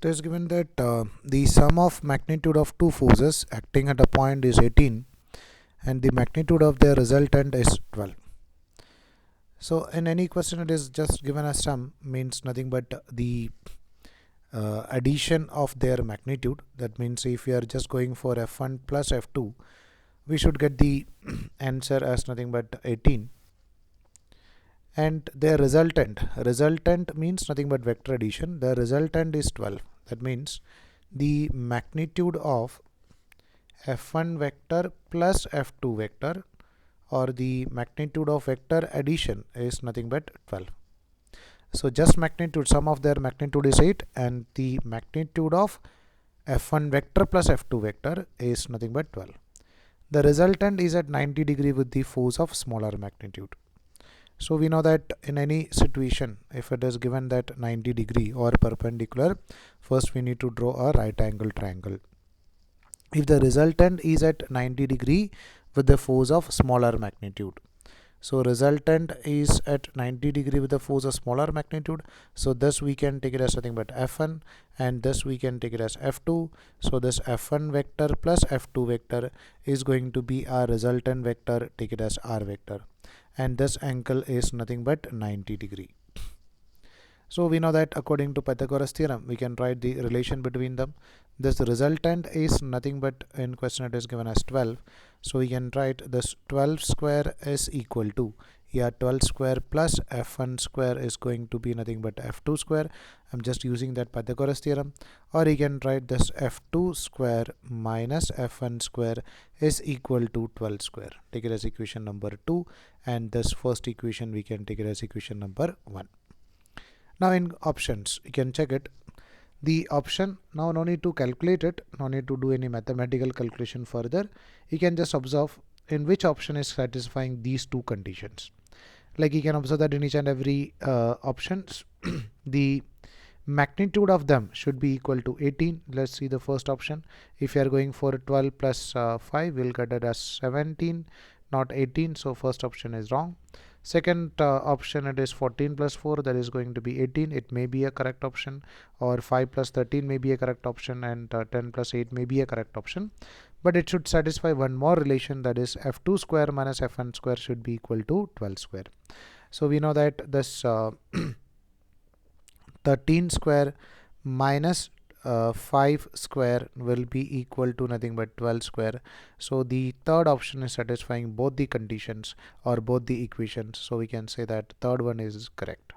It is given that the sum of magnitude of two forces acting at a point is 18 and the magnitude of their resultant is 12. So in any question it is just given as sum, means nothing but the addition of their magnitude. That means if we are just going for f1 plus f2, we should get the answer as nothing but 18, and their resultant means nothing but vector addition. The resultant is 12. That means the magnitude of f1 vector plus f2 vector, or the magnitude of vector addition, is nothing but 12. So just magnitude, sum of their magnitude is 8 and the magnitude of f1 vector plus f2 vector is nothing but 12. The resultant is at 90 degree with the force of smaller magnitude. So we know that in any situation, if it is given that 90 degree or perpendicular, first we need to draw a right angle triangle. If the resultant is at 90 degree with the force of smaller magnitude, so resultant is at 90 degree with the force of smaller magnitude, so this we can take it as nothing but f1 and this we can take it as f2. So this f1 vector plus f2 vector is going to be our resultant vector, take it as r vector, and this angle is nothing but 90 degree. So we know that according to Pythagoras theorem, we can write the relation between them. This resultant is nothing but, in question it is given as 12. So we can write this 12 square is equal to, 12 square plus f1 square is going to be nothing but f2 square. I'm just using that Pythagoras theorem. Or you can write this f2 square minus f1 square is equal to 12 square. Take it as equation number 2, and this first equation we can take it as equation number 1. Now in options, you can check it. The option, now no need to calculate it, no need to do any mathematical calculation further. You can just observe in which option is satisfying these two conditions. Like you can observe that in each and every options, the magnitude of them should be equal to 18. Let's see the first option. If you are going for 12 plus 5, we'll get it as 17, not 18. So first option is wrong. Second option, it is 14 plus 4, that is going to be 18. It may be a correct option, or 5 plus 13 may be a correct option, and 10 plus 8 may be a correct option. But it should satisfy one more relation, that is f2 square minus f1 square should be equal to 12 square. So we know that this 13 square minus 5 square will be equal to nothing but 12 square. So the third option is satisfying both the conditions or both the equations. So we can say that third one is correct.